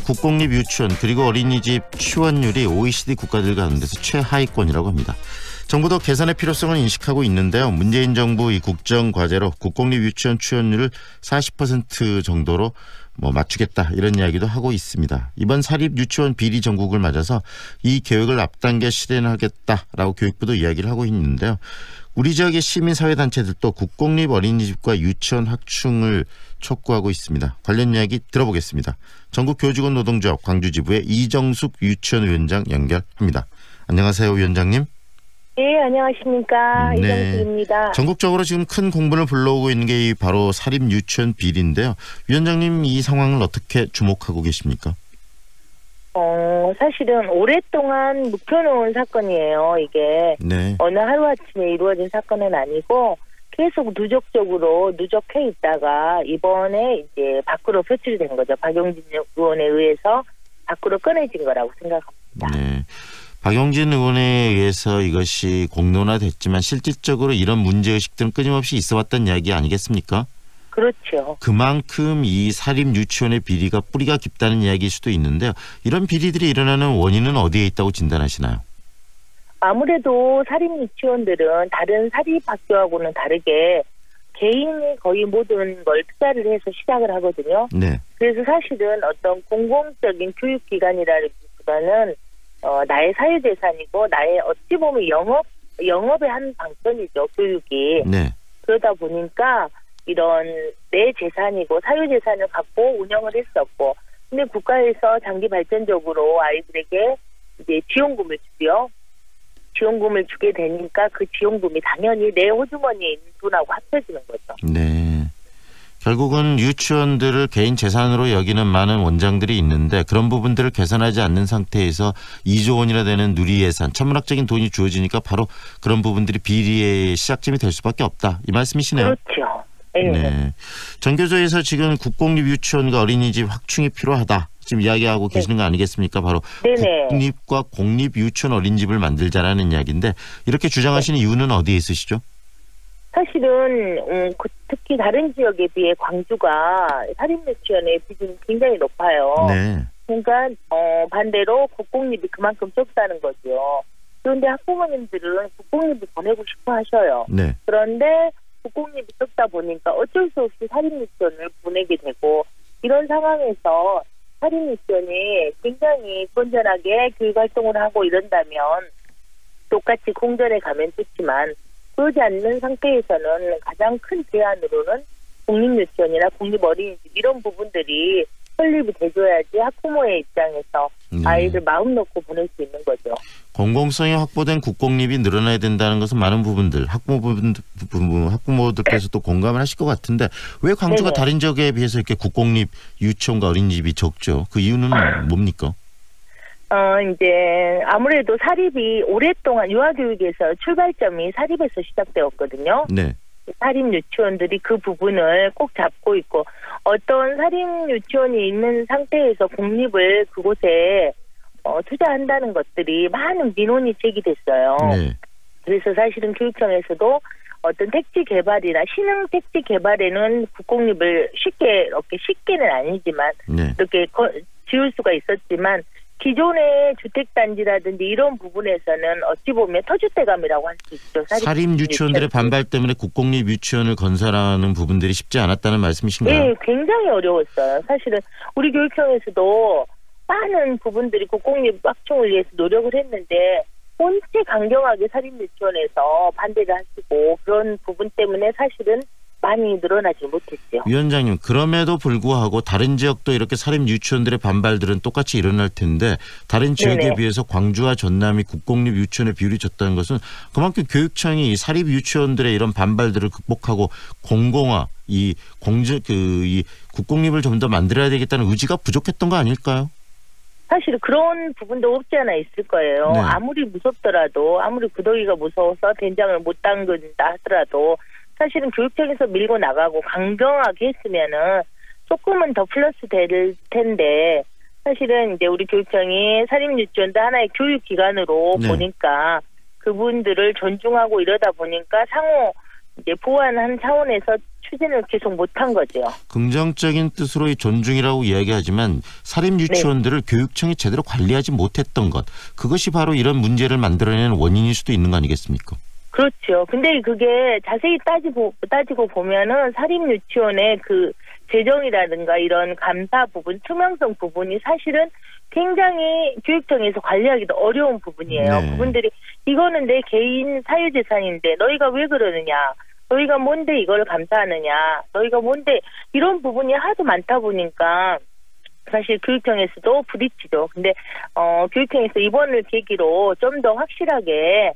국공립 유치원 그리고 어린이집 취원율이 OECD 국가들 가운데서 최하위권이라고 합니다. 정부도 개선의 필요성을 인식하고 있는데요. 문재인 정부 이 국정 과제로 국공립 유치원 취원율을 40% 정도로 맞추겠다 이런 이야기도 하고 있습니다. 이번 사립 유치원 비리 전국을 맞아서 이 계획을 앞당겨 실현하겠다라고 교육부도 이야기를 하고 있는데요. 우리 지역의 시민사회단체들도 국공립 어린이집과 유치원 확충을 촉구하고 있습니다. 관련 이야기 들어보겠습니다. 전국교직원 노동조합 광주지부의 이정숙 유치원위원장 연결합니다. 안녕하세요, 위원장님. 네, 안녕하십니까. 네. 이정숙입니다. 전국적으로 지금 큰 공분을 불러오고 있는 게 바로 사립 유치원 비리인데요. 위원장님 이 상황을 어떻게 주목하고 계십니까? 사실은 오랫동안 묵혀놓은 사건이에요. 이게 네. 어느 하루아침에 이루어진 사건은 아니고 계속 누적해 있다가 이번에 이제 밖으로 표출이 된 거죠. 박용진 의원에 의해서 밖으로 꺼내진 거라고 생각합니다. 네. 박용진 의원에 의해서 이것이 공론화됐지만 실질적으로 이런 문제의식들은 끊임없이 있어왔던 이야기 아니겠습니까? 그렇죠. 그만큼 이 사립 유치원의 비리가 뿌리가 깊다는 이야기일 수도 있는데요. 이런 비리들이 일어나는 원인은 어디에 있다고 진단하시나요? 아무래도 사립 유치원들은 다른 사립학교하고는 다르게 개인이 거의 모든 걸 투자를 해서 시작을 하거든요. 네. 그래서 사실은 어떤 공공적인 교육기관이라기보다는 나의 사유재산이고 나의 어찌 보면 영업의 한 방편이죠. 교육이. 네. 그러다 보니까 이런 내 재산이고 사유재산을 갖고 운영을 했었고 근데 국가에서 장기 발전적으로 아이들에게 이제 지원금을 주고요. 지원금을 주게 되니까 그 지원금이 당연히 내 호주머니에 있는 돈하고 합쳐지는 거죠. 네. 결국은 유치원들을 개인 재산으로 여기는 많은 원장들이 있는데 그런 부분들을 개선하지 않는 상태에서 2조 원이나 되는 누리예산, 천문학적인 돈이 주어지니까 바로 그런 부분들이 비리의 시작점이 될 수밖에 없다. 이 말씀이시네요. 그렇죠. 네. 네. 전교조에서 지금 국공립 유치원과 어린이집 확충이 필요하다. 지금 이야기하고 계시는 거 아니겠습니까? 바로 네네. 국립과 공립 유치원 어린이집을 만들자라는 이야기인데 이렇게 주장하시는 이유는 어디에 있으시죠? 사실은 특히 다른 지역에 비해 광주가 사립 유치원의 비중이 굉장히 높아요. 네. 그러니까 반대로 국공립이 그만큼 적다는 거죠. 그런데 학부모님들은 국공립을 보내고 싶어 하셔요. 네. 그런데 국공립이 적다 보니까 어쩔 수 없이 사립 유치원을 보내게 되고 이런 상황에서 사립 유치원이 굉장히 건전하게 교육 활동을 하고 이런다면 똑같이 공전에 가면 좋지만 그러지 않는 상태에서는 가장 큰 제한으로는 공립유치원이나 공립어린이집 이런 부분들이 설립이 돼줘야지 학부모의 입장에서 아이들 마음 놓고 보낼 수 있는 거죠. 공공성이 확보된 국공립이 늘어나야 된다는 것은 많은 부분들 학부모들께서도 공감을 하실 것 같은데 왜 광주가 네네. 다른 지역에 비해서 이렇게 국공립 유치원과 어린이집이 적죠? 그 이유는 뭡니까? 이제 아무래도 사립이 오랫동안 유아교육에서 출발점이 사립에서 시작되었거든요. 네. 사립 유치원들이 그 부분을 꼭 잡고 있고 어떤 사립 유치원이 있는 상태에서 공립을 그곳에 투자한다는 것들이 많은 민원이 제기됐어요. 네. 그래서 사실은 교육청에서도 어떤 택지 개발이나 신흥 택지 개발에는 국공립을 쉽게는 아니지만 네. 이렇게 지을 수가 있었지만 기존의 주택단지라든지 이런 부분에서는 어찌 보면 터줏대감이라고 할 수 있죠. 사립 유치원들의 반발 때문에 국공립 유치원을 건설하는 부분들이 쉽지 않았다는 말씀이신가요? 네, 굉장히 어려웠어요. 사실은 우리 교육청에서도 많은 부분들이 국공립 확충을 위해서 노력을 했는데 본체 강경하게 사립 유치원에서 반대를 하시고 그런 부분 때문에 사실은 많이 늘어나지 못했죠. 위원장님, 그럼에도 불구하고 다른 지역도 이렇게 사립 유치원들의 반발들은 똑같이 일어날 텐데 다른 지역에 네네. 비해서 광주와 전남이 국공립 유치원의 비율이 적다는 것은 그만큼 교육청이 사립 유치원들의 이런 반발들을 극복하고 공공화, 이 국공립을 좀 더 만들어야 되겠다는 의지가 부족했던 거 아닐까요? 사실 그런 부분도 없지 않아 있을 거예요. 네. 아무리 무섭더라도 아무리 구더기가 무서워서 된장을 못 담근다 하더라도 사실은 교육청에서 밀고 나가고 강경하게 했으면은 조금은 더 플러스 될 텐데 사실은 이제 우리 교육청이 사립 유치원도 하나의 교육기관으로 네. 보니까 그분들을 존중하고 이러다 보니까 상호 이제 보완한 차원에서 추진을 계속 못한 거죠. 긍정적인 뜻으로 이 존중이라고 이야기하지만 사립 유치원들을 교육청이 제대로 관리하지 못했던 것, 그것이 바로 이런 문제를 만들어내는 원인일 수도 있는 거 아니겠습니까? 그렇죠. 근데 그게 자세히 따지고 보면은 사립 유치원의 그 재정이라든가 이런 감사 부분, 투명성 부분이 사실은 굉장히 교육청에서 관리하기도 어려운 부분이에요. 네. 그분들이 이거는 내 개인 사유재산인데 너희가 왜 그러느냐, 너희가 뭔데 이걸 감사하느냐, 너희가 뭔데, 이런 부분이 하도 많다 보니까 사실 교육청에서도 부딪히죠. 근데 교육청에서 이번을 계기로 좀 더 확실하게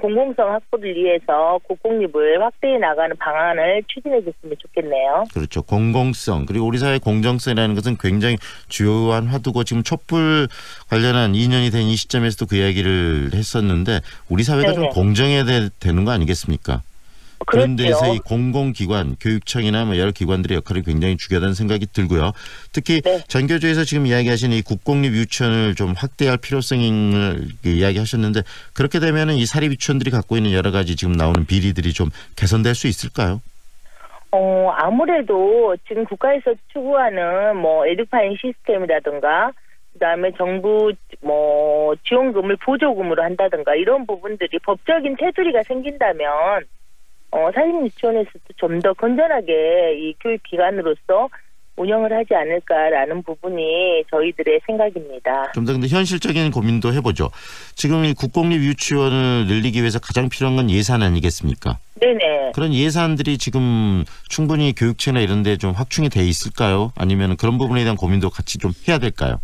공공성 확보를 위해서 국공립을 확대해 나가는 방안을 추진해 줬으면 좋겠네요. 그렇죠. 공공성, 그리고 우리 사회 공정성이라는 것은 굉장히 주요한 화두고, 지금 촛불 관련한 2년이 된 이 시점에서도 그 이야기를 했었는데, 우리 사회가 좀 네네. 공정해야 되는 거 아니겠습니까? 그런 그렇죠. 데서 이 공공기관, 교육청이나 뭐 여러 기관들의 역할이 굉장히 중요하다는 생각이 들고요. 특히 네. 전교조에서 지금 이야기하신 이 국공립 유치원을 좀 확대할 필요성을 이야기하셨는데, 그렇게 되면은 이 사립 유치원들이 갖고 있는 여러 가지 지금 나오는 비리들이 좀 개선될 수 있을까요? 아무래도 지금 국가에서 추구하는 뭐 에듀파인 시스템이라든가, 그다음에 정부 뭐 지원금을 보조금으로 한다든가, 이런 부분들이 법적인 테두리가 생긴다면 사립 유치원에서도 좀 더 건전하게 이 교육기관으로서 운영을 하지 않을까라는 부분이 저희들의 생각입니다. 좀 더 근데 현실적인 고민도 해보죠. 지금 이 국공립 유치원을 늘리기 위해서 가장 필요한 건 예산 아니겠습니까? 네네. 그런 예산들이 지금 충분히 교육청이나 이런 데 좀 확충이 돼 있을까요? 아니면 그런 부분에 대한 고민도 같이 좀 해야 될까요?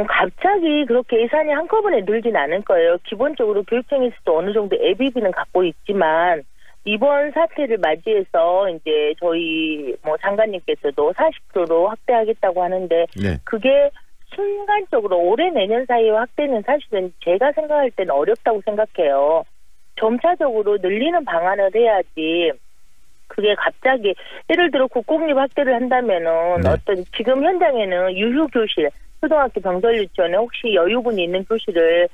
갑자기 그렇게 예산이 한꺼번에 늘진 않을 거예요. 기본적으로 교육청에서도 어느 정도 예비비는 갖고 있지만, 이번 사태를 맞이해서 이제 저희 뭐 장관님께서도 40%로 확대하겠다고 하는데, 네. 그게 순간적으로 올해 내년 사이에 확대는 사실은 제가 생각할 때는 어렵다고 생각해요. 점차적으로 늘리는 방안을 해야지. 그게 갑자기 예를 들어 국공립 확대를 한다면은 네. 어떤 지금 현장에는 유휴교실, 초등학교 병설 유치원에 혹시 여유분이 있는 교실을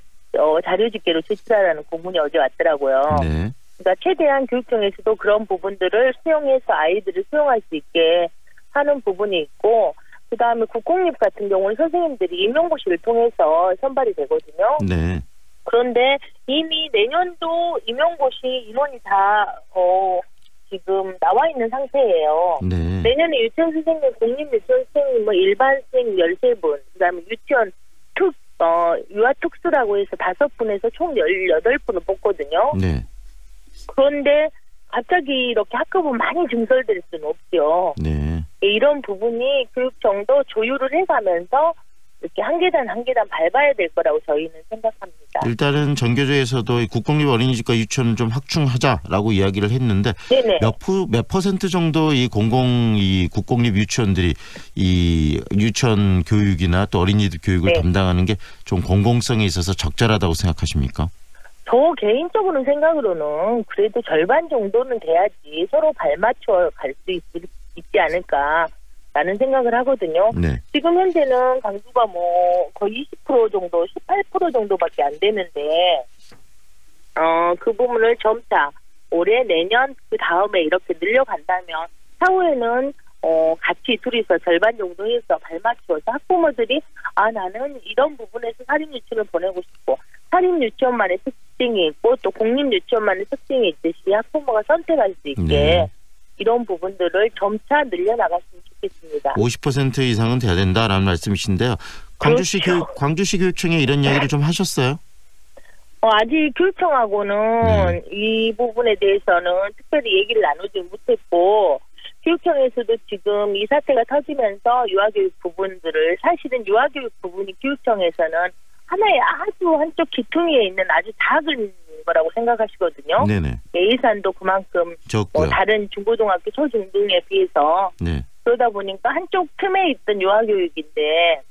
자료집계로 제출하라는 공문이 어제 왔더라고요. 네. 그러니까 최대한 교육청에서도 그런 부분들을 수용해서 아이들을 수용할 수 있게 하는 부분이 있고, 그다음에 국공립 같은 경우는 선생님들이 임용고시를 통해서 선발이 되거든요. 네. 그런데 이미 내년도 임용고시 인원이 다 지금 나와 있는 상태예요. 네. 내년에 유치원 선생님, 공립 유치원 선생님, 뭐 일반 선생님 13분, 그다음에 유치원 유아특수라고 해서 5분에서 총 18분을 뽑거든요. 네. 그런데 갑자기 이렇게 학급은 많이 증설될 수는 없죠. 네. 이런 부분이 교육청도 조율을 해가면서 이렇게 한 계단 한 계단 밟아야 될 거라고 저희는 생각합니다. 일단은 전교조에서도 이 국공립 어린이집과 유치원을 좀 확충하자라고 이야기를 했는데, 네네. 몇 퍼센트 정도 이 국공립 유치원들이 이 유치원 교육이나 또 어린이들 교육을 네. 담당하는 게 좀 공공성에 있어서 적절하다고 생각하십니까? 저 개인적으로는 생각으로는 그래도 절반 정도는 돼야지 서로 발맞춰 갈 수 있지 않을까라는 생각을 하거든요. 네. 지금 현재는 강주가 뭐 거의 20% 정도, 18% 정도밖에 안 되는데, 그 부분을 점차 올해, 내년, 그 다음에 이렇게 늘려간다면 차후에는 같이 둘이서 절반 정도 해서 발맞춰서 학부모들이 나는 이런 부분에서 사립 유치원을 보내고 싶고, 사립 유치원만의 특징이 있고 또 공립 유치원만의 특징이 있듯이 학부모가 선택할 수 있게 네. 이런 부분들을 점차 늘려나갔으면 좋겠습니다. 50% 이상은 돼야 된다라는 말씀이신데요. 그렇죠. 광주시 교육청에 이런 이야기를 좀 하셨어요? 아직 교육청하고는 이 부분에 대해서는 특별히 얘기를 나누지 못했고, 교육청에서도 지금 이 사태가 터지면서 유아교육 부분들을, 사실은 유아교육 부분이 교육청에서는 하나의 아주 한쪽 기퉁이에 있는 아주 작은 거라고 생각하시거든요. 네네. 예산도 그만큼 적고요. 다른 중고등학교, 초중등에 비해서. 네. 그러다 보니까 한쪽 틈에 있던 유아교육인데,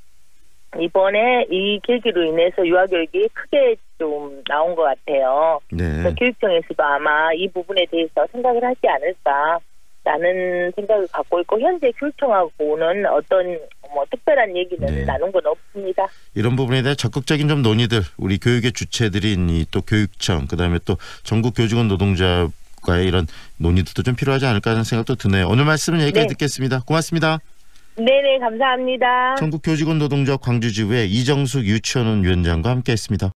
이번에 이 계기로 인해서 유아교육이 크게 좀 나온 것 같아요. 네. 그래서 교육청에서도 아마 이 부분에 대해서 생각을 하지 않을까라는 생각을 갖고 있고, 현재 교육청하고는 어떤 특별한 얘기는 네. 나눈 건 없습니다. 이런 부분에 대한 적극적인 좀 논의들, 우리 교육의 주체들인 이 또 교육청, 그다음에 또 전국 교직원 노동자 국가의 이런 논의도 좀 필요하지 않을까 하는 생각도 드네요. 오늘 말씀은 여기까지 네. 듣겠습니다. 고맙습니다. 네네, 감사합니다. 전국교직원 노동조합 광주지부의 이정숙 유치원원 위원장과 함께했습니다.